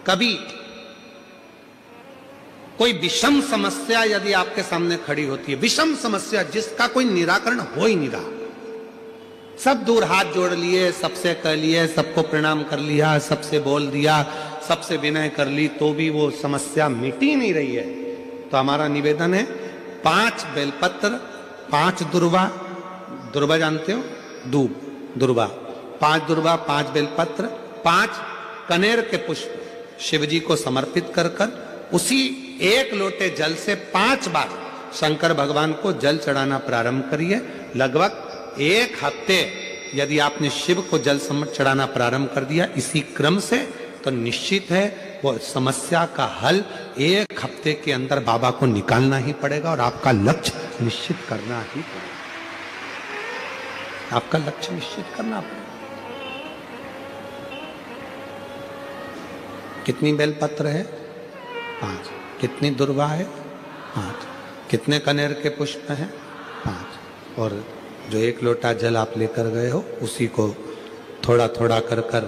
कभी कोई विषम समस्या यदि आपके सामने खड़ी होती है, विषम समस्या जिसका कोई निराकरण हो ही नहीं रहा, सब दूर हाथ जोड़ लिए, सबसे कह लिए, सबको प्रणाम कर लिया, सबसे बोल दिया, सबसे विनय कर ली, तो भी वो समस्या मिटी नहीं रही है, तो हमारा निवेदन है 5 बेलपत्र, 5 दुर्वा, दुर्वा जानते हो, दूब, दुर्वा, 5 दुर्वा, 5 बेलपत्र, 5 कनेर के पुष्प शिव जी को समर्पित कर कर उसी 1 लोटे जल से 5 बार शंकर भगवान को जल चढ़ाना प्रारंभ करिए। लगभग 1 हफ्ते यदि आपने शिव को जल चढ़ाना प्रारंभ कर दिया इसी क्रम से, तो निश्चित है वो समस्या का हल 1 हफ्ते के अंदर बाबा को निकालना ही पड़ेगा और आपका लक्ष्य निश्चित करना ही पड़ेगा। आपका लक्ष्य निश्चित करना पड़ेगा। कितनी बेलपत्र है? 5। कितनी दुर्वा है? 5। कितने कनेर के पुष्प हैं? 5। और जो 1 लोटा जल आप लेकर गए हो उसी को थोड़ा थोड़ा कर कर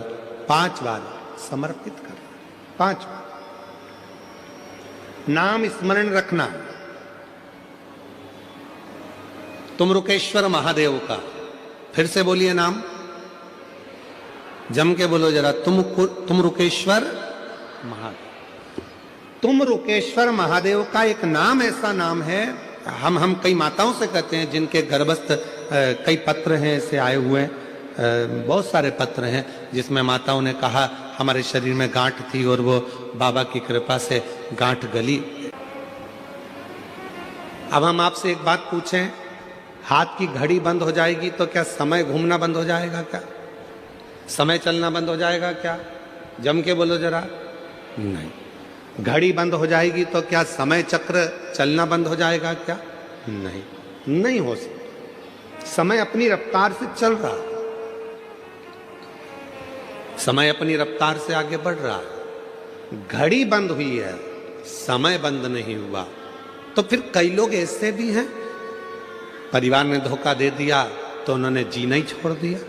5 बार समर्पित करना। 5 बार नाम स्मरण रखना। तुम रुकेश्वर महादेव का, फिर से बोलिए नाम, जम के बोलो जरा, तुम रुकेश्वर महादेव। तुम रुकेश्वर महादेव का एक नाम ऐसा नाम है, हम कई माताओं से कहते हैं जिनके गर्भस्थ कई पत्र हैं ऐसे आए हुए, बहुत सारे पत्र हैं जिसमें माताओं ने कहा हमारे शरीर में गांठ थी और वो बाबा की कृपा से गांठ गली। अब हम आपसे एक बात पूछें, हाथ की घड़ी बंद हो जाएगी तो क्या समय घूमना बंद हो जाएगा? क्या समय चलना बंद हो जाएगा? क्या जम के बोलो जरा। नहीं। घड़ी बंद हो जाएगी तो क्या समय चक्र चलना बंद हो जाएगा? क्या नहीं, नहीं हो सकता। समय अपनी रफ्तार से चल रहा है, समय अपनी रफ्तार से आगे बढ़ रहा है। घड़ी बंद हुई है, समय बंद नहीं हुआ। तो फिर कई लोग ऐसे भी हैं, परिवार ने धोखा दे दिया तो उन्होंने जीना ही छोड़ दिया,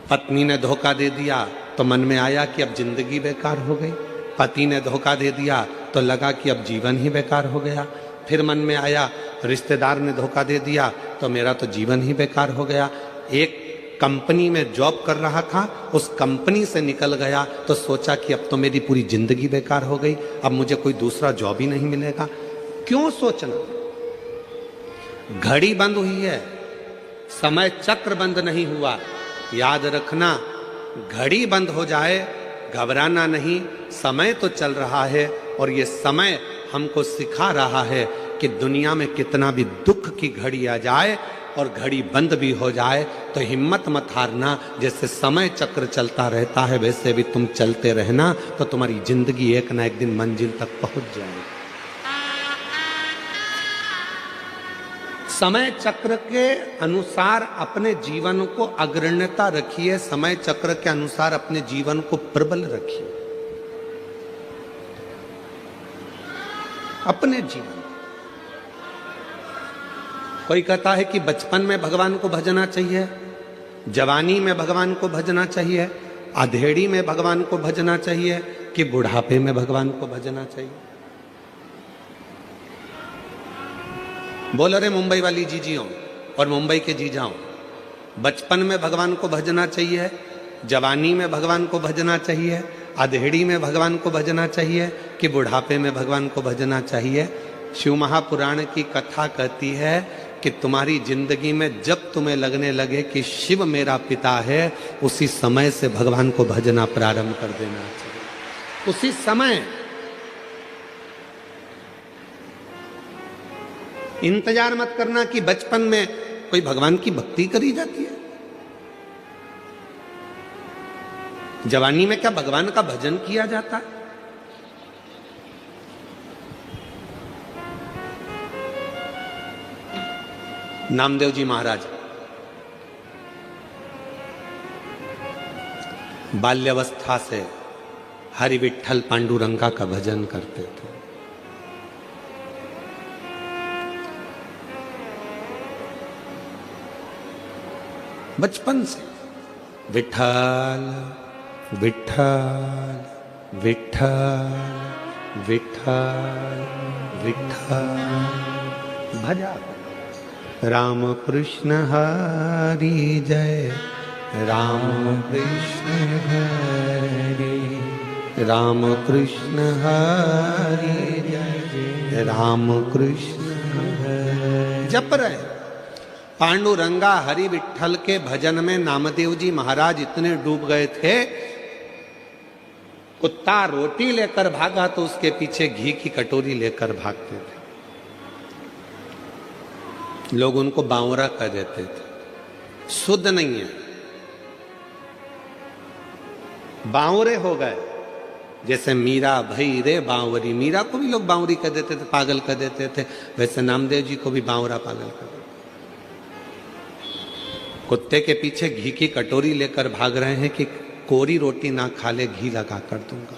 पत्नी ने धोखा दे दिया तो मन में आया कि अब जिंदगी बेकार हो गई, पति ने धोखा दे दिया तो लगा कि अब जीवन ही बेकार हो गया, फिर मन में आया रिश्तेदार ने धोखा दे दिया तो मेरा तो जीवन ही बेकार हो गया। एक कंपनी में जॉब कर रहा था, उस कंपनी से निकल गया तो सोचा कि अब तो मेरी पूरी जिंदगी बेकार हो गई, अब मुझे कोई दूसरा जॉब ही नहीं मिलेगा। क्यों सोचना? घड़ी बंद हुई है, समय चक्र बंद नहीं हुआ। याद रखना, घड़ी बंद हो जाए घबराना नहीं, समय तो चल रहा है और ये समय हमको सिखा रहा है कि दुनिया में कितना भी दुख की घड़ी आ जाए और घड़ी बंद भी हो जाए तो हिम्मत मत हारना। जैसे समय चक्र चलता रहता है वैसे भी तुम चलते रहना, तो तुम्हारी जिंदगी एक ना एक दिन मंजिल तक पहुंच जाएगी। समय चक्र के अनुसार अपने जीवन को अग्रण्यता रखिए, समय चक्र के अनुसार अपने जीवन को प्रबल रखिए। अपने जीवन, कोई कहता है कि बचपन में भगवान को भजना चाहिए, जवानी में भगवान को भजना चाहिए, अधेड़ी में भगवान को भजना चाहिए, कि बुढ़ापे में भगवान को भजना चाहिए। बोलो रे मुंबई वाली जीजियों और मुंबई के जीजाओं, बचपन में भगवान को भजना चाहिए, जवानी में भगवान को भजना चाहिए, अधेड़ी में भगवान को भजना चाहिए, कि बुढ़ापे में भगवान को भजना चाहिए। शिव महापुराण की कथा कहती है कि तुम्हारी जिंदगी में जब तुम्हें लगने लगे कि शिव मेरा पिता है, उसी समय से भगवान को भजना प्रारंभ कर देना चाहिए। उसी समय, इंतजार मत करना कि बचपन में कोई भगवान की भक्ति करी जाती है। जवानी में क्या भगवान का भजन किया जाता है? नामदेव जी महाराज बाल्यावस्था से हरि विठ्ठल पांडुरंगा का भजन करते थे। बचपन से विठ्ठल विठ्ठल विठ्ठल विठ्ठल विठ्ठल भजा। राम कृष्ण हरि जय, राम कृष्ण हरि, राम कृष्ण हरि जय, राम कृष्ण हरि। जप रहे पांडुरंगा हरि विठ्ठल के भजन में नामदेव जी महाराज इतने डूब गए थे, कुत्ता रोटी लेकर भागा तो उसके पीछे घी की कटोरी लेकर भागते थे। लोग उनको बावरा कह देते थे, शुद्ध नहीं है, बावरे हो गए। जैसे मीरा भई रे बावरी, मीरा को भी लोग बावरी कह देते थे, पागल कह देते थे, वैसे नामदेव जी को भी बावरा पागल कह देते। कुत्ते के पीछे घी की कटोरी लेकर भाग रहे हैं कि कोरी रोटी ना खा ले, घी लगा कर दूंगा।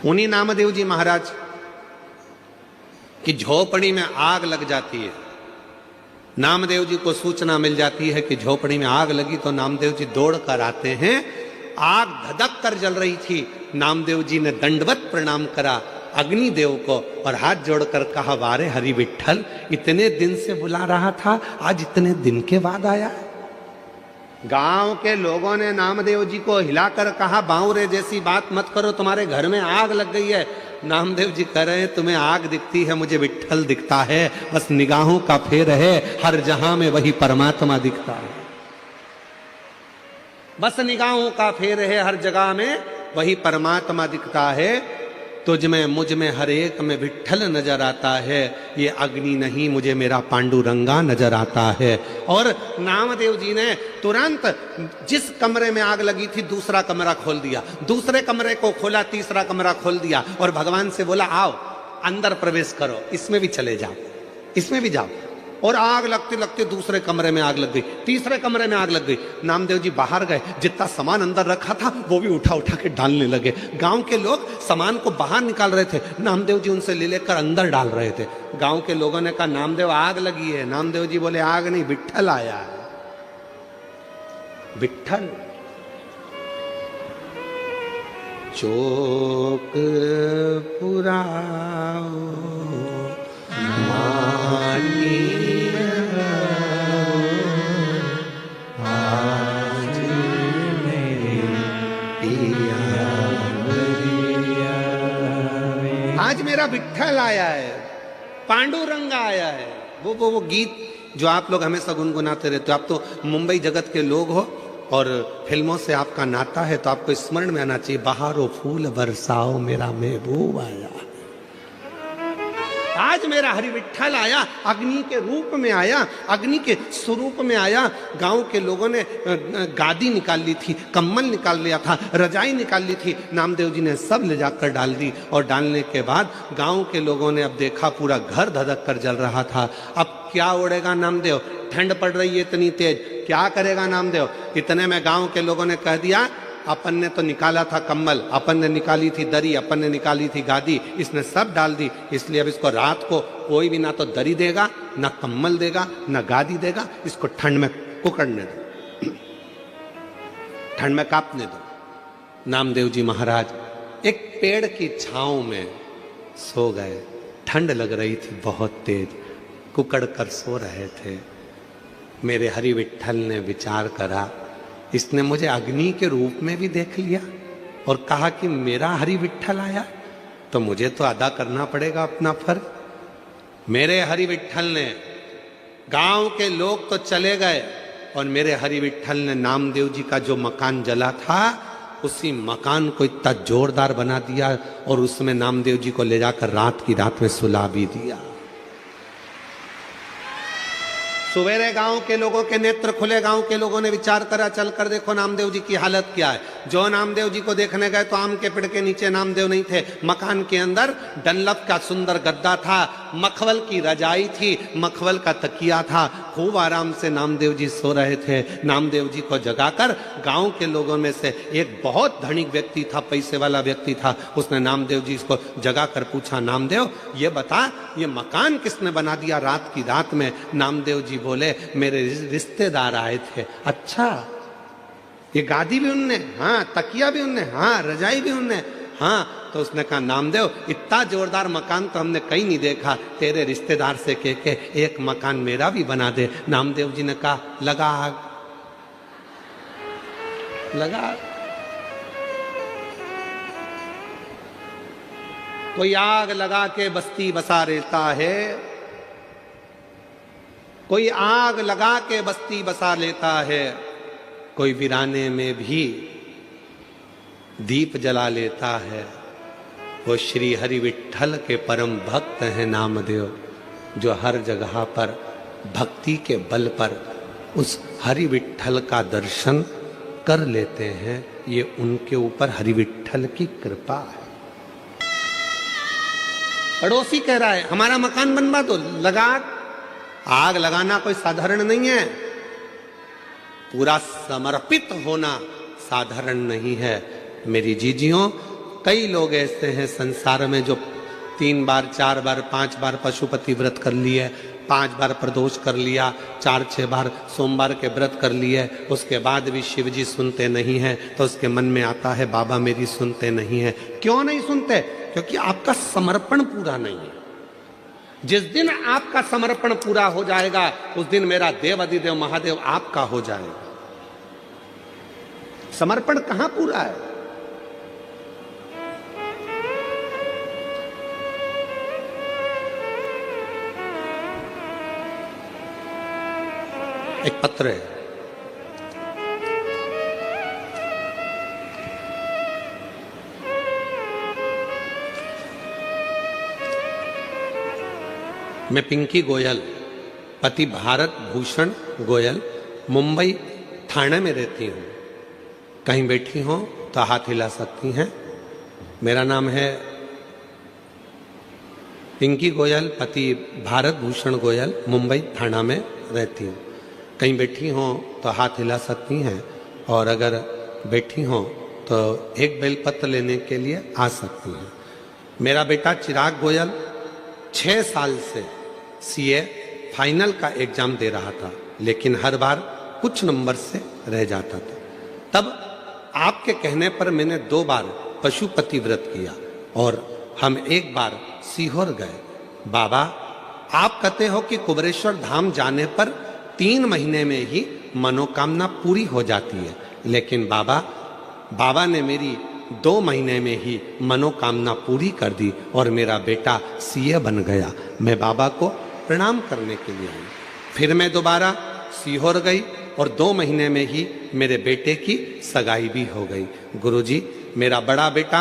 उन्हीं नामदेव जी महाराज की झोपड़ी में आग लग जाती है। नामदेव जी को सूचना मिल जाती है कि झोपड़ी में आग लगी, तो नामदेव जी दौड़ कर आते हैं। आग धधक कर जल रही थी। नामदेव जी ने दंडवत प्रणाम करा अग्निदेव को और हाथ जोड़कर कहा, वारे हरि विठ्ठल, इतने दिन से बुला रहा था, आज इतने दिन के बाद आया। गांव के लोगों ने नामदेव जी को हिलाकर कहा, बावरे जैसी बात मत करो, तुम्हारे घर में आग लग गई है। नामदेव जी कह रहे हैं, तुम्हें आग दिखती है, मुझे विठ्ठल दिखता है, बस निगाहों का फेर है, हर जहां में वही परमात्मा दिखता है। बस निगाहों का फेर है, हर जगह में वही परमात्मा दिखता है। तुझ में मुझ में हर एक में विठ्ठल नजर आता है। ये अग्नि नहीं, मुझे मेरा पांडुरंगा नजर आता है। और नामदेव जी ने तुरंत जिस कमरे में आग लगी थी दूसरा कमरा खोल दिया, दूसरे कमरे को खोला, तीसरा कमरा खोल दिया और भगवान से बोला, आओ अंदर प्रवेश करो, इसमें भी चले जाओ, इसमें भी जाओ। और आग लगते लगते दूसरे कमरे में आग लग गई, तीसरे कमरे में आग लग गई। नामदेव जी बाहर गए, जितना सामान अंदर रखा था वो भी उठा उठा के डालने लगे। गांव के लोग सामान को बाहर निकाल रहे थे, नामदेव जी उनसे ले लेकर अंदर डाल रहे थे। गांव के लोगों ने कहा, नामदेव आग लगी है। नामदेव जी बोले, आग नहीं, विठ्ठल आया है, विठ्ठल। चौक पुराओ माटी, आज मेरा विठ्ठल आया है, पांडुरंगा आया है। वो गीत जो आप लोग हमेशा गुनगुनाते रहते हो। आप तो मुंबई जगत के लोग हो और फिल्मों से आपका नाता है, तो आपको स्मरण में आना चाहिए, बहारो फूल बरसाओ मेरा महबूब आया। आज मेरा हरि विठ्ठल आया, अग्नि के रूप में आया, अग्नि के स्वरूप में आया। गांव के लोगों ने गादी निकाल ली थी, कम्बल निकाल लिया था, रजाई निकाल ली थी, नामदेव जी ने सब ले जाकर डाल दी। और डालने के बाद गांव के लोगों ने अब देखा पूरा घर धधक कर जल रहा था। अब क्या ओढ़ेगा नामदेव, ठंड पड़ रही है इतनी तेज, क्या करेगा नामदेव। इतने में गांव के लोगों ने कह दिया, अपन ने तो निकाला था कम्बल, अपन ने निकाली थी दरी, अपन ने निकाली थी गादी, इसने सब डाल दी, इसलिए अब इसको रात को कोई भी ना तो दरी देगा, ना कम्बल देगा, ना गादी देगा, इसको ठंड में कुकड़ने दो, ठंड में कांपने दो। नामदेव जी महाराज एक पेड़ की छांव में सो गए। ठंड लग रही थी बहुत तेज, कुकड़ कर सो रहे थे। मेरे हरि विठ्ठल ने विचार करा, इसने मुझे अग्नि के रूप में भी देख लिया और कहा कि मेरा हरि विठ्ठल आया, तो मुझे तो अदा करना पड़ेगा अपना फर्ज। मेरे हरि विठ्ठल ने, गांव के लोग तो चले गए और मेरे हरि विठ्ठल ने नामदेव जी का जो मकान जला था उसी मकान को इतना जोरदार बना दिया और उसमें नामदेव जी को ले जाकर रात की रात में सुला भी दिया। सवेरे गांव के लोगों के नेत्र खुले, गांव के लोगों ने विचार करा, चल कर देखो नामदेव जी की हालत क्या है। जो नामदेव जी को देखने गए तो आम के पेड़ के नीचे नामदेव नहीं थे, मकान के अंदर डनलप का सुंदर गद्दा था, मखवल की रजाई थी, मखवल का तकिया था, खूब आराम से नामदेव जी सो रहे थे। नामदेव जी को जगाकर गांव के लोगों में से एक बहुत धनिक व्यक्ति था, पैसे वाला व्यक्ति था, उसने नामदेव जी को जगाकर पूछा, नामदेव ये बता, ये मकान किसने बना दिया रात की रात में। नामदेव जी बोले, मेरे रिश्तेदार आए थे। अच्छा, ये गादी भी उनने, हाँ, तकिया भी उनने, हाँ, रजाई भी उनने, हाँ। तो उसने कहा नामदेव इतना जोरदार मकान तो हमने कहीं नहीं देखा, तेरे रिश्तेदार से कह के एक मकान मेरा भी बना दे। नामदेव जी ने कहा लगा आग, लगा आग। कोई आग लगा के बस्ती बसा लेता है, कोई आग लगा के बस्ती बसा लेता है, कोई वीराने में भी दीप जला लेता है। वो श्री हरि विठ्ठल के परम भक्त हैं नामदेव, जो हर जगह पर भक्ति के बल पर उस हरि विठ्ठल का दर्शन कर लेते हैं। ये उनके ऊपर हरि विठ्ठल की कृपा है। पड़ोसी कह रहा है हमारा मकान बनवा दो, लगा आग लगाना कोई साधारण नहीं है, पूरा समर्पित होना साधारण नहीं है। मेरी जीजियों, कई लोग ऐसे हैं संसार में जो 3 बार 4 बार 5 बार पशुपति व्रत कर लिए, 5 बार प्रदोष कर लिया, 4-6 बार सोमवार के व्रत कर लिए, उसके बाद भी शिव जी सुनते नहीं हैं। तो उसके मन में आता है बाबा मेरी सुनते नहीं है। क्यों नहीं सुनते? क्योंकि आपका समर्पण पूरा नहीं है। जिस दिन आपका समर्पण पूरा हो जाएगा उस दिन मेरा देव अधिदेव महादेव आपका हो जाएगा। समर्पण कहां पूरा है? एक पत्र है, मैं पिंकी गोयल, पति भारत भूषण गोयल, मुंबई थाने में रहती हूँ। कहीं बैठी हो तो हाथ हिला सकती हैं। मेरा नाम है पिंकी गोयल, पति भारत भूषण गोयल, मुंबई थाना में रहती हूँ। कहीं बैठी हो तो हाथ हिला सकती हैं, और अगर बैठी हो तो एक बेलपत्र लेने के लिए आ सकती हैं। मेरा बेटा चिराग गोयल 6 साल से सीए फाइनल का एग्जाम दे रहा था, लेकिन हर बार कुछ नंबर से रह जाता था। तब आपके कहने पर मैंने 2 बार पशुपति व्रत किया और हम एक बार सीहोर गए। बाबा, आप कहते हो कि कुबेरेश्वर धाम जाने पर 3 महीने में ही मनोकामना पूरी हो जाती है, लेकिन बाबा ने मेरी 2 महीने में ही मनोकामना पूरी कर दी और मेरा बेटा सीए बन गया। मैं बाबा को प्रणाम करने के लिए आई। फिर मैं दोबारा सीहोर गई और 2 महीने में ही मेरे बेटे की सगाई भी हो गई। गुरुजी, मेरा बड़ा बेटा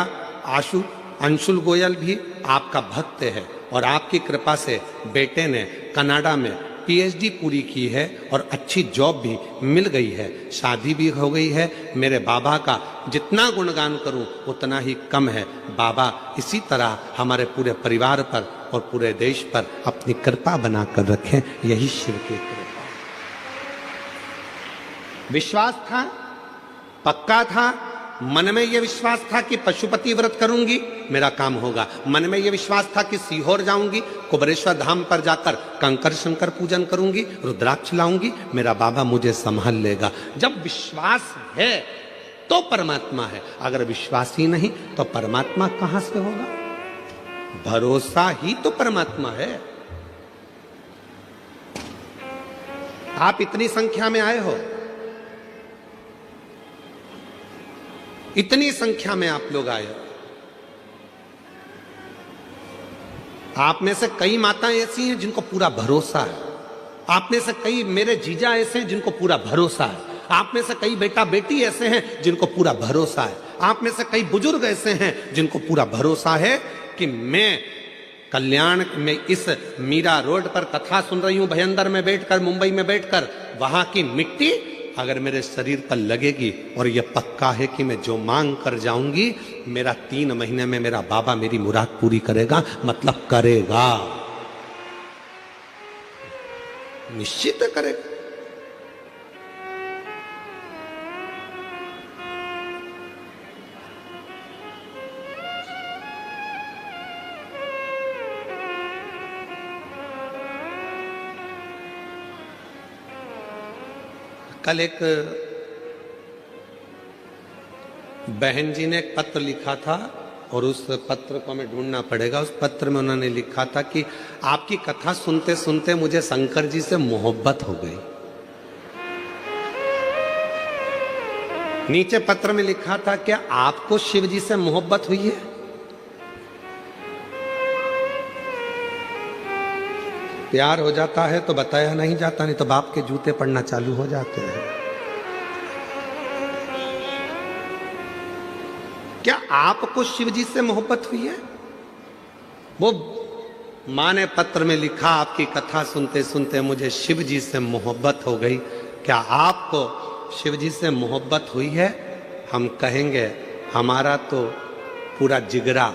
अंशुल गोयल भी आपका भक्त है और आपकी कृपा से बेटे ने कनाडा में पीएचडी पूरी की है और अच्छी जॉब भी मिल गई है, शादी भी हो गई है। मेरे बाबा का जितना गुणगान करूं उतना ही कम है। बाबा इसी तरह हमारे पूरे परिवार पर और पूरे देश पर अपनी कृपा बनाकर रखें, यही शिव की कृपा। विश्वास था, पक्का था, मन में यह विश्वास था कि पशुपति व्रत करूंगी मेरा काम होगा। मन में यह विश्वास था कि सीहोर जाऊंगी, कुबेरेश्वर धाम पर जाकर कंकर शंकर पूजन करूंगी, रुद्राक्ष लाऊंगी, मेरा बाबा मुझे संभाल लेगा। जब विश्वास है तो परमात्मा है, अगर विश्वास ही नहीं तो परमात्मा कहां से होगा? भरोसा ही तो परमात्मा है। आप इतनी संख्या में आए हो, इतनी संख्या में आप लोग आए। आप में से कई माताएं ऐसी हैं जिनको पूरा भरोसा है। आप में से कई मेरे जीजा ऐसे हैं जिनको पूरा भरोसा है। आप में से कई बेटा बेटी ऐसे हैं जिनको पूरा भरोसा है। आप में से कई बुजुर्ग ऐसे हैं जिनको पूरा भरोसा है कि मैं कल्याण में इस मीरा रोड पर कथा सुन रही हूं, भयंदर में बैठकर, मुंबई में बैठकर, वहां की मिट्टी अगर मेरे शरीर पर लगेगी और यह पक्का है कि मैं जो मांग कर जाऊंगी मेरा 3 महीने में मेरा बाबा मेरी मुराद पूरी करेगा, मतलब करेगा, निश्चित करेगा। कल एक बहन जी ने एक पत्र लिखा था और उस पत्र को हमें ढूंढना पड़ेगा। उस पत्र में उन्होंने लिखा था कि आपकी कथा सुनते सुनते मुझे शंकर जी से मोहब्बत हो गई। नीचे पत्र में लिखा था, क्या आपको शिव जी से मोहब्बत हुई है? प्यार हो जाता है तो बताया नहीं जाता, नहीं तो बाप के जूते पड़ना चालू हो जाते हैं। क्या आपको शिव जी से मोहब्बत हुई है? वो मां ने पत्र में लिखा, आपकी कथा सुनते सुनते मुझे शिव जी से मोहब्बत हो गई। क्या आपको शिव जी से मोहब्बत हुई है? हम कहेंगे हमारा तो पूरा जिगरा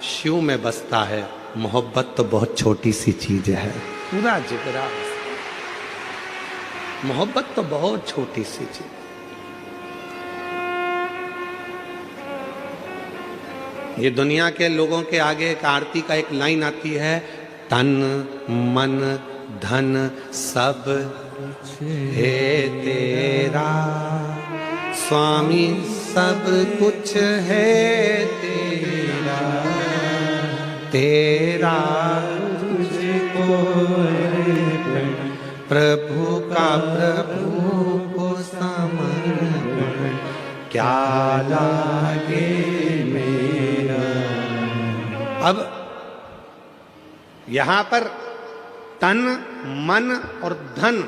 शिव में बसता है, मोहब्बत तो बहुत छोटी सी चीज है। पूरा जिगरा, मोहब्बत तो बहुत छोटी सी चीज। ये दुनिया के लोगों के आगे एक आरती का एक लाइन आती है, तन मन धन सब है तेरा, स्वामी सब कुछ है तेरा, तेरा तुझको प्रभु का प्रभु को समर्पण, क्या लागे मेरा। अब यहां पर तन मन और धन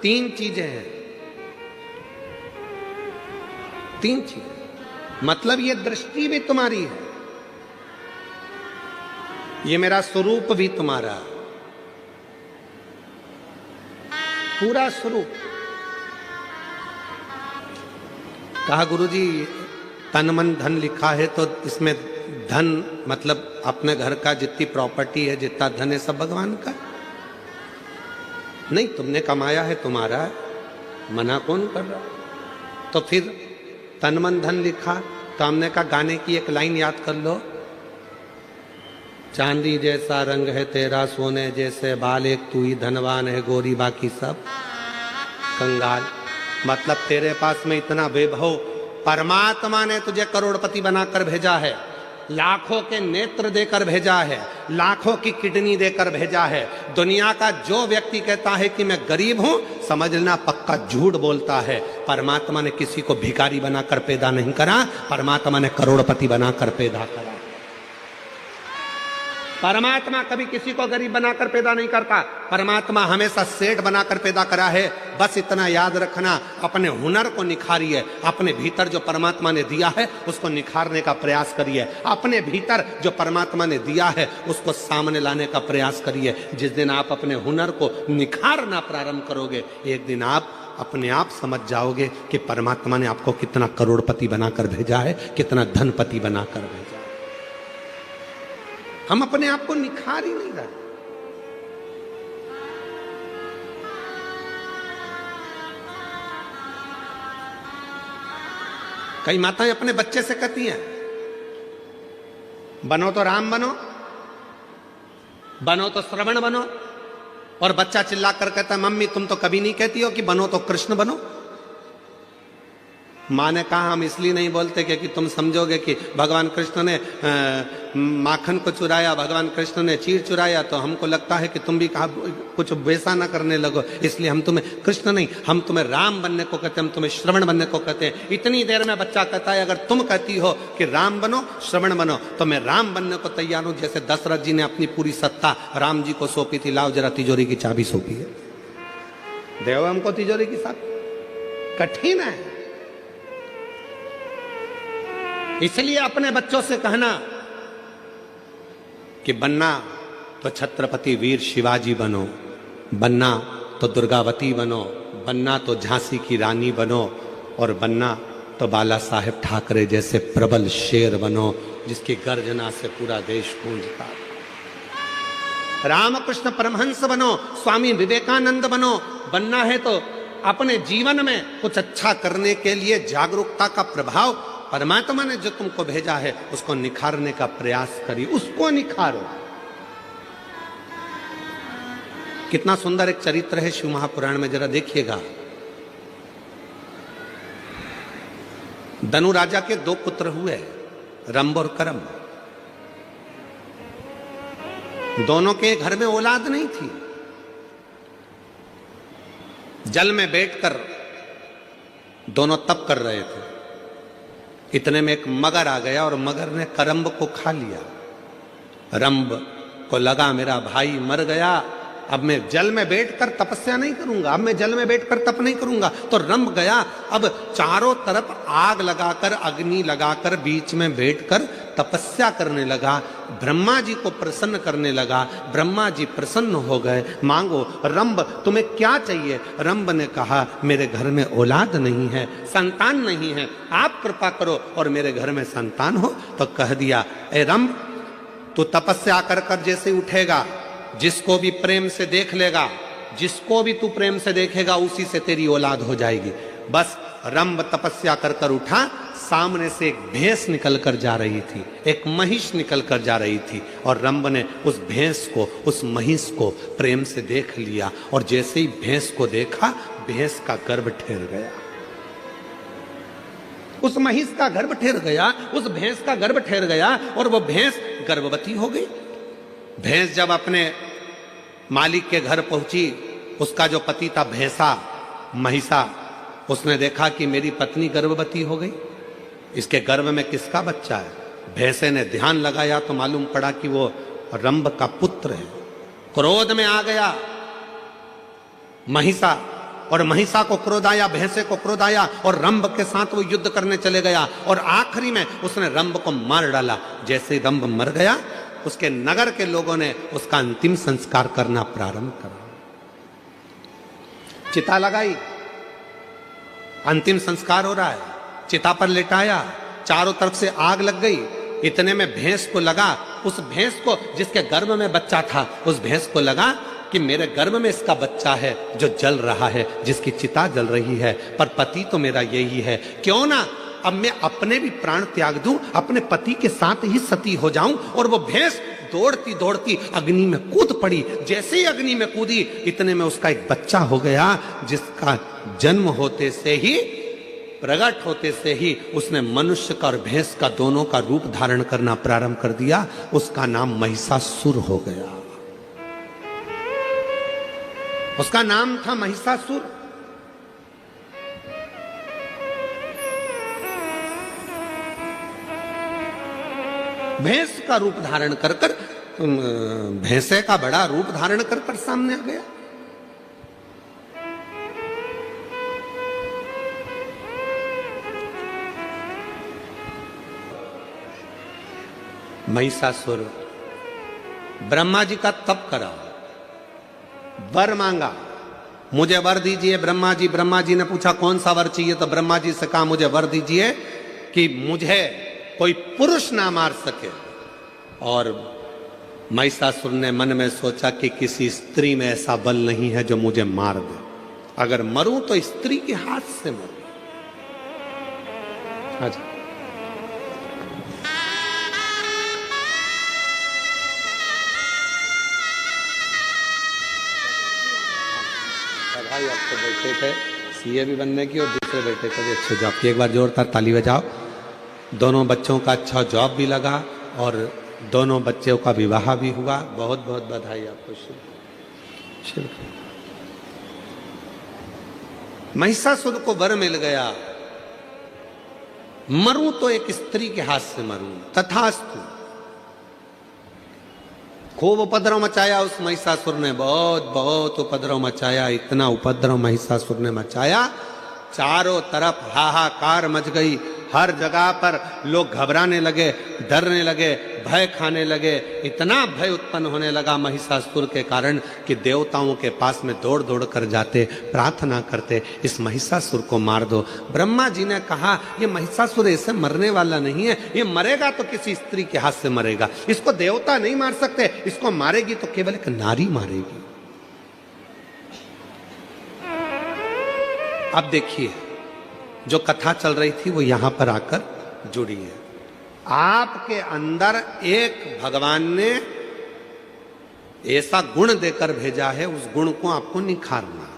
तीन चीजें हैं, तीन चीजें। मतलब ये दृष्टि भी तुम्हारी है, ये मेरा स्वरूप भी तुम्हारा, पूरा स्वरूप। कहा गुरुजी तन मन धन लिखा है तो इसमें धन मतलब अपने घर का जितनी प्रॉपर्टी है, जितना धन है सब भगवान का? नहीं, तुमने कमाया है, तुम्हारा है, मना कौन कर रहा? तो फिर तन मन धन लिखा तो हमने कहा गाने की एक लाइन याद कर लो, चांदी जैसा रंग है तेरा, सोने जैसे बाल, एक तू ही धनवान है गोरी, बाकी सब कंगाल। मतलब तेरे पास में इतना वैभव, परमात्मा ने तुझे करोड़पति बनाकर भेजा है, लाखों के नेत्र देकर भेजा है, लाखों की किडनी देकर भेजा है। दुनिया का जो व्यक्ति कहता है कि मैं गरीब हूं, समझना पक्का झूठ बोलता है। परमात्मा ने किसी को भिखारी बनाकर पैदा नहीं करा, परमात्मा ने करोड़पति बनाकर पैदा करा। परमात्मा कभी किसी को गरीब बनाकर पैदा नहीं करता, परमात्मा हमेशा सेठ बनाकर पैदा करा है। बस इतना याद रखना, अपने हुनर को निखारिए, अपने भीतर जो परमात्मा ने दिया है उसको निखारने का प्रयास करिए, अपने भीतर जो परमात्मा ने दिया है उसको सामने लाने का प्रयास करिए। जिस दिन आप अपने हुनर को निखारना प्रारंभ करोगे, एक दिन आप अपने आप समझ जाओगे कि परमात्मा ने आपको कितना करोड़पति बनाकर भेजा है, कितना धनपति बनाकर भेजा है। हम अपने आप को निखार ही नहीं रहे। कई माताएं अपने बच्चे से कहती हैं, बनो तो राम बनो, बनो तो श्रवण बनो, और बच्चा चिल्ला कर कहता है मम्मी तुम तो कभी नहीं कहती हो कि बनो तो कृष्ण बनो। माँ ने कहा हम इसलिए नहीं बोलते क्योंकि तुम समझोगे कि भगवान कृष्ण ने माखन को चुराया, भगवान कृष्ण ने चीर चुराया, तो हमको लगता है कि तुम भी कहा कुछ वैसा ना करने लगो, इसलिए हम तुम्हें कृष्ण नहीं, हम तुम्हें राम बनने को कहते हैं, हम तुम्हें श्रवण बनने को कहते हैं। इतनी देर में बच्चा कहता है अगर तुम कहती हो कि राम बनो श्रवण बनो तो मैं राम बनने को तैयार हूं। जैसे दशरथ जी ने अपनी पूरी सत्ता राम जी को सौंपी थी, लाओ जरा तिजोरी की चाबी सौंपी है, देव हमको तिजोरी की चाबी। कठिन है, इसलिए अपने बच्चों से कहना कि बनना तो छत्रपति वीर शिवाजी बनो, बनना तो दुर्गावती बनो, बनना तो झांसी की रानी बनो, और बनना तो बाला साहेब ठाकरे जैसे प्रबल शेर बनो जिसकी गर्जना से पूरा देश गूंजता। रामकृष्ण परमहंस बनो, स्वामी विवेकानंद बनो। बनना है तो अपने जीवन में कुछ अच्छा करने के लिए जागरूकता का प्रभाव परमात्मा ने जो तुमको भेजा है उसको निखारने का प्रयास करिए, उसको निखारो। कितना सुंदर एक चरित्र है शिव महापुराण में, जरा देखिएगा। धनु राजा के 2 पुत्र हुए, रंभ और करम। दोनों के घर में औलाद नहीं थी। जल में बैठकर दोनों तप कर रहे थे। इतने में एक मगर आ गया और मगर ने करम्ब को खा लिया। रंभ को लगा मेरा भाई मर गया, अब मैं जल में बैठकर तपस्या नहीं करूंगा, अब मैं जल में बैठकर तप नहीं करूंगा। तो रंभ गया, अब चारों तरफ आग लगाकर, अग्नि लगाकर बीच में बैठकर तपस्या करने लगा। ब्रह्मा जी को प्रसन्न करने लगा। ब्रह्मा जी प्रसन्न हो गए। मांगो रंभ, तुम्हें क्या चाहिए? रंभ ने कहा मेरे घर में औलाद नहीं है, संतान नहीं है, आप कृपा करो और मेरे घर में संतान हो। तो कह दिया, ए रंभ, तू तपस्या कर कर जैसे उठेगा, जिसको भी प्रेम से देख लेगा, जिसको भी तू प्रेम से देखेगा उसी से तेरी औलाद हो जाएगी। बस रंभ तपस्या कर कर उठा। सामने से एक भैंस निकल कर जा रही थी, एक महिष निकल कर जा रही थी, और रंभ ने उस भैंस को, उस महिष को प्रेम से देख लिया। और जैसे ही भैंस को देखा, भैंस का गर्भ ठहर गया। उस महिष का गर्भ ठहर गया, उस भैंस का गर्भ ठहर गया, और वो भैंस गर्भवती हो गई। भैंस जब अपने मालिक के घर पहुंची, उसका जो पति था भैंसा, महिषा, उसने देखा कि मेरी पत्नी गर्भवती हो गई, इसके गर्भ में किसका बच्चा है? भैंसे ने ध्यान लगाया तो मालूम पड़ा कि वो रंभ का पुत्र है। क्रोध में आ गया महिषा, और महिषा को क्रोध आया, भैंसे को क्रोध आया, और रंभ के साथ वो युद्ध करने चले गया, और आखिरी में उसने रंभ को मार डाला। जैसे रंभ मर गया, उसके नगर के लोगों ने उसका अंतिम संस्कार करना प्रारंभ करा। चिता लगाई, अंतिम संस्कार हो रहा है, चिता पर लेटाया, चारों तरफ से आग लग गई। इतने में भैंस को लगा, उस भैंस को जिसके गर्भ में बच्चा था, उस भैंस को लगा कि मेरे गर्भ में इसका बच्चा है जो जल रहा है, जिसकी चिता जल रही है, पर पति तो मेरा यही है। क्यों ना अब मैं अपने भी प्राण त्याग दूं, अपने पति के साथ ही सती हो जाऊं। और वो भैंस दौड़ती दौड़ती अग्नि में कूद पड़ी। जैसे ही अग्नि में कूदी, इतने में उसका एक बच्चा हो गया, जिसका जन्म होते से ही, प्रकट होते से ही उसने मनुष्य का और भैंस का दोनों का रूप धारण करना प्रारंभ कर दिया। उसका नाम महिषासुर हो गया। उसका नाम था महिषासुर। भैंस का रूप धारण कर कर, भैंसे का बड़ा रूप धारण कर कर सामने आ गया। महिषासुर ब्रह्मा जी का तप करा, वर मांगा, मुझे वर दीजिए ब्रह्मा जी। ब्रह्मा जी ने पूछा कौन सा वर चाहिए? तो ब्रह्मा जी से कहा मुझे वर दीजिए कि मुझे कोई पुरुष ना मार सके। और महिषासुर ने मन में सोचा कि किसी स्त्री में ऐसा बल नहीं है जो मुझे मार दे। अगर मरूं तो स्त्री के हाथ से मरूं। अच्छा, भाई आप तो बैठे थे सीए भी बनने की, और दूसरे बैठे थे भी अच्छे जॉब की। एक बार जोरदार ताली बजाओ। दोनों बच्चों का अच्छा जॉब भी लगा और दोनों बच्चों का विवाह भी हुआ। बहुत बहुत बधाई आपको। शिव महिषासुर को वर मिल गया, मरूं तो एक स्त्री के हाथ से मरूं। तथास्तु। खूब उपद्रव मचाया उस महिषासुर ने, बहुत बहुत उपद्रव मचाया। इतना उपद्रव महिषासुर ने मचाया, चारों तरफ हाहाकार मच गई। हर जगह पर लोग घबराने लगे, डरने लगे, भय खाने लगे। इतना भय उत्पन्न होने लगा महिषासुर के कारण कि देवताओं के पास में दौड़ दौड़ कर जाते, प्रार्थना करते, इस महिषासुर को मार दो। ब्रह्मा जी ने कहा ये महिषासुर ऐसे मरने वाला नहीं है, ये मरेगा तो किसी स्त्री के हाथ से मरेगा। इसको देवता नहीं मार सकते, इसको मारेगी तो केवल एक नारी मारेगी। अब देखिए, जो कथा चल रही थी वो यहां पर आकर जुड़ी है। आपके अंदर एक भगवान ने ऐसा गुण देकर भेजा है, उस गुण को आपको निखारना,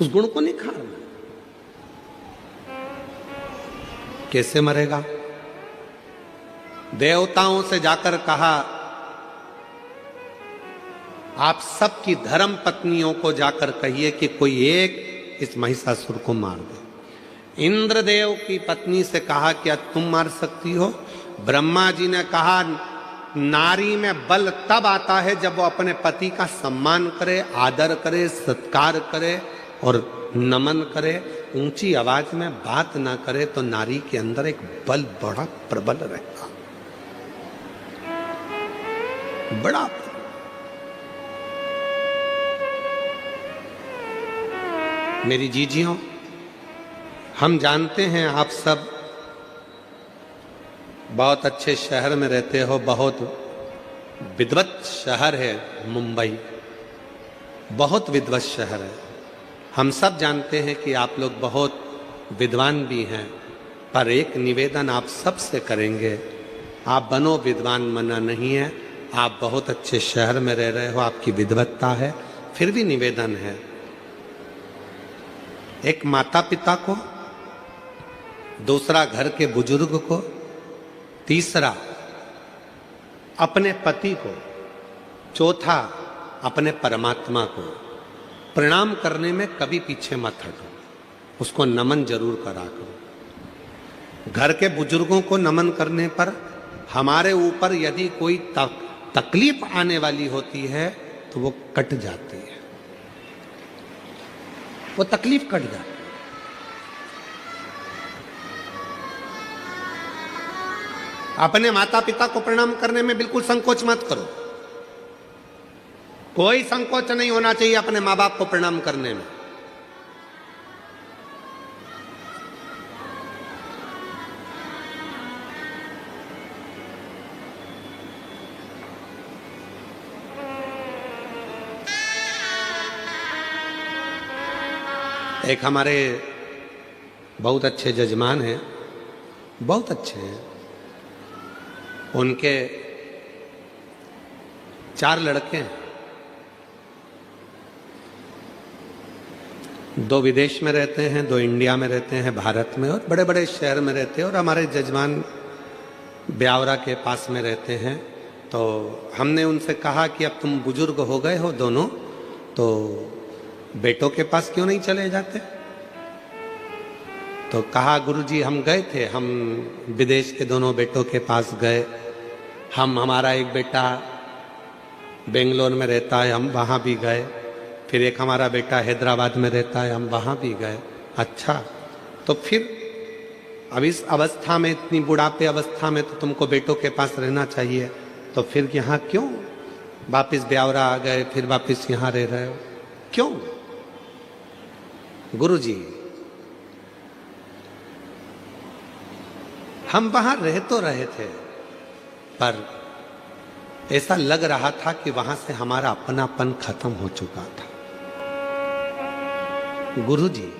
उस गुण को निखारना। कैसे मरेगा? देवताओं से जाकर कहा, आप सबकी धर्म पत्नियों को जाकर कहिए कि कोई एक इस महिषासुर को मार दे। इंद्रदेव की पत्नी से कहा, क्या तुम मार सकती हो? ब्रह्मा जी ने कहा, नारी में बल तब आता है जब वो अपने पति का सम्मान करे, आदर करे, सत्कार करे और नमन करे, ऊंची आवाज में बात ना करे, तो नारी के अंदर एक बल बड़ा प्रबल रहता, बड़ा। मेरी जीजियों, हम जानते हैं आप सब बहुत अच्छे शहर में रहते हो, बहुत विद्वत शहर है मुंबई, बहुत विद्वत शहर है। हम सब जानते हैं कि आप लोग बहुत विद्वान भी हैं, पर एक निवेदन आप सब से करेंगे, आप बनो विद्वान, मना नहीं है, आप बहुत अच्छे शहर में रह रहे हो, आपकी विद्वत्ता है, फिर भी निवेदन है, एक माता पिता को, दूसरा घर के बुजुर्ग को, तीसरा अपने पति को, चौथा अपने परमात्मा को प्रणाम करने में कभी पीछे मत हटो, उसको नमन जरूर करा करो। घर के बुजुर्गों को नमन करने पर हमारे ऊपर यदि कोई तकलीफ आने वाली होती है तो वो कट जाती है, वो तकलीफ कट जाती है। अपने माता पिता को प्रणाम करने में बिल्कुल संकोच मत करो, कोई संकोच नहीं होना चाहिए अपने माँ बाप को प्रणाम करने में। एक हमारे बहुत अच्छे जजमान हैं, बहुत अच्छे हैं, उनके 4 लड़के हैं, 2 विदेश में रहते हैं, 2 इंडिया में रहते हैं, भारत में, और बड़े बड़े शहर में रहते हैं। और हमारे जजमान ब्यावरा के पास में रहते हैं। तो हमने उनसे कहा कि अब तुम बुजुर्ग हो गए हो दोनों, तो बेटों के पास क्यों नहीं चले जाते? तो कहा, गुरुजी हम गए थे, हम विदेश के दोनों बेटों के पास गए, हमारा एक बेटा बेंगलोर में रहता है, हम वहाँ भी गए, फिर एक हमारा बेटा हैदराबाद में रहता है, हम वहाँ भी गए। अच्छा, तो फिर अब इस अवस्था में, इतनी बुढ़ापे अवस्था में तो तुमको बेटों के पास रहना चाहिए, तो फिर यहाँ क्यों वापिस ब्यावरा आ गए, फिर वापिस यहाँ रह रहे हो, क्यों? गुरुजी, हम वहां रह तो रहे थे, पर ऐसा लग रहा था कि वहां से हमारा अपनापन खत्म हो चुका था। गुरुजी,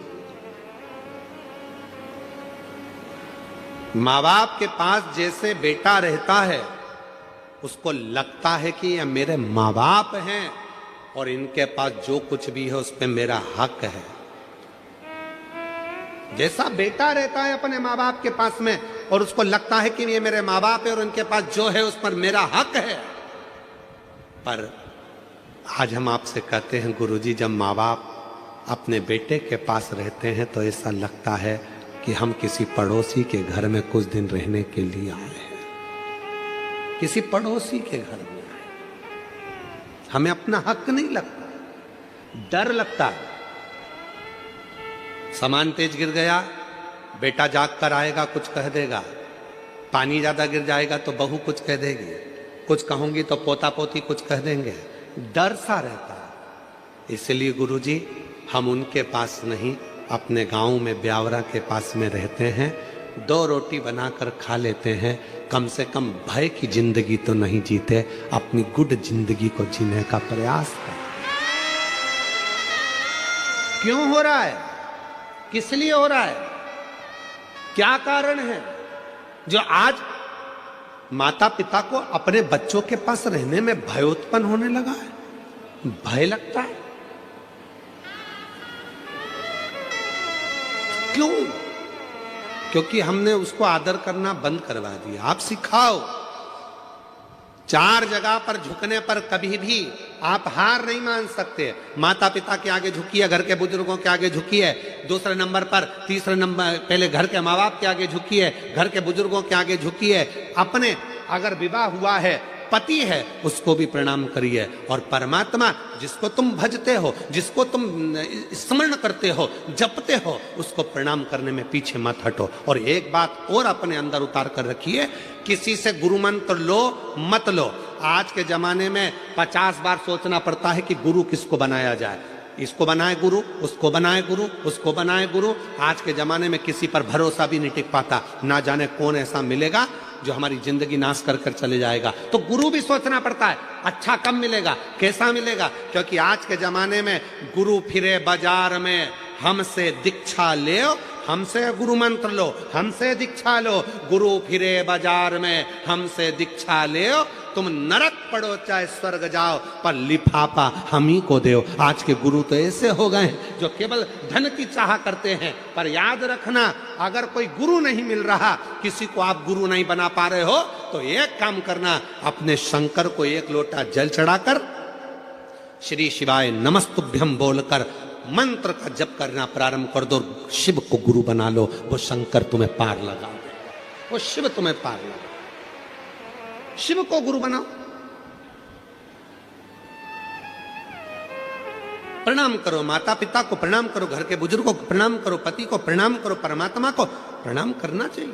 माँ बाप के पास जैसे बेटा रहता है, उसको लगता है कि ये मेरे माँ बाप हैं और इनके पास जो कुछ भी है उस पर मेरा हक है। जैसा बेटा रहता है अपने माँ बाप के पास में और उसको लगता है कि ये मेरे माँ बाप है और उनके पास जो है उस पर मेरा हक है, पर आज हम आपसे कहते हैं गुरुजी, जब माँ बाप अपने बेटे के पास रहते हैं तो ऐसा लगता है कि हम किसी पड़ोसी के घर में कुछ दिन रहने के लिए आए हैं, किसी पड़ोसी के घर में आए, हमें अपना हक नहीं लगता, डर लगता है। सामान तेज गिर गया, बेटा जाग कर आएगा, कुछ कह देगा, पानी ज्यादा गिर जाएगा तो बहू कुछ कह देगी, कुछ कहूंगी तो पोता पोती कुछ कह देंगे, डर सा रहता है। इसलिए गुरुजी, हम उनके पास नहीं, अपने गांव में ब्यावरा के पास में रहते हैं, 2 रोटी बनाकर खा लेते हैं, कम से कम भय की जिंदगी तो नहीं जीते, अपनी गुड जिंदगी को जीने का प्रयास कर। क्यों हो रहा है? किस लिए हो रहा है? क्या कारण है जो आज माता पिता को अपने बच्चों के पास रहने में भय उत्पन्न होने लगा है? भय लगता है क्यों? क्योंकि हमने उसको आदर करना बंद करवा दिया। आप सिखाओ। 4 जगह पर झुकने पर कभी भी आप हार नहीं मान सकते। माता पिता के आगे झुकिए, घर के बुजुर्गों के आगे झुकिए, दूसरे नंबर पर, तीसरे नंबर पहले घर के माँ बाप के आगे झुकिए, घर के बुजुर्गों के आगे झुकिए, अपने अगर विवाह हुआ है, पति है, उसको भी प्रणाम करिए। और परमात्मा जिसको तुम भजते हो, जिसको तुम स्मरण करते हो, जपते हो, उसको प्रणाम करने में पीछे मत हटो। और एक बात और अपने अंदर उतार कर रखिए, किसी से गुरु मंत्र लो मत लो। आज के जमाने में 50 बार सोचना पड़ता है कि गुरु किसको बनाया जाए। इसको बनाए गुरु, उसको बनाए गुरु, उसको बनाए गुरु। आज के जमाने में किसी पर भरोसा भी नहीं टिक पाता। ना जाने कौन ऐसा मिलेगा जो हमारी जिंदगी नाश कर कर चले जाएगा। तो गुरु भी सोचना पड़ता है, अच्छा कब मिलेगा, कैसा मिलेगा। क्योंकि आज के जमाने में गुरु फिरे बाजार में, हमसे दीक्षा ले, हमसे गुरु मंत्र लो, हमसे दीक्षा लो। गुरु फिरे बाजार में, हमसे दीक्षा ले, तुम नरक पड़ो चाहे स्वर्ग जाओ, पर लिफाफा हम ही को दो। आज के गुरु तो ऐसे हो गए जो केवल धन की चाह करते हैं। पर याद रखना, अगर कोई गुरु नहीं मिल रहा, किसी को आप गुरु नहीं बना पा रहे हो, तो एक काम करना, अपने शंकर को 1 लोटा जल चढ़ाकर श्री शिवाय नमस्तुभ्यम बोलकर मंत्र का जप करना प्रारंभ कर दो। शिव को गुरु बना लो, वो शंकर तुम्हें पार लगा देगा, वो शिव तुम्हें पार लगा। शिव को गुरु बनाओ, प्रणाम करो, माता पिता को प्रणाम करो, घर के बुजुर्गों को प्रणाम करो, पति को प्रणाम करो, परमात्मा को प्रणाम करना चाहिए।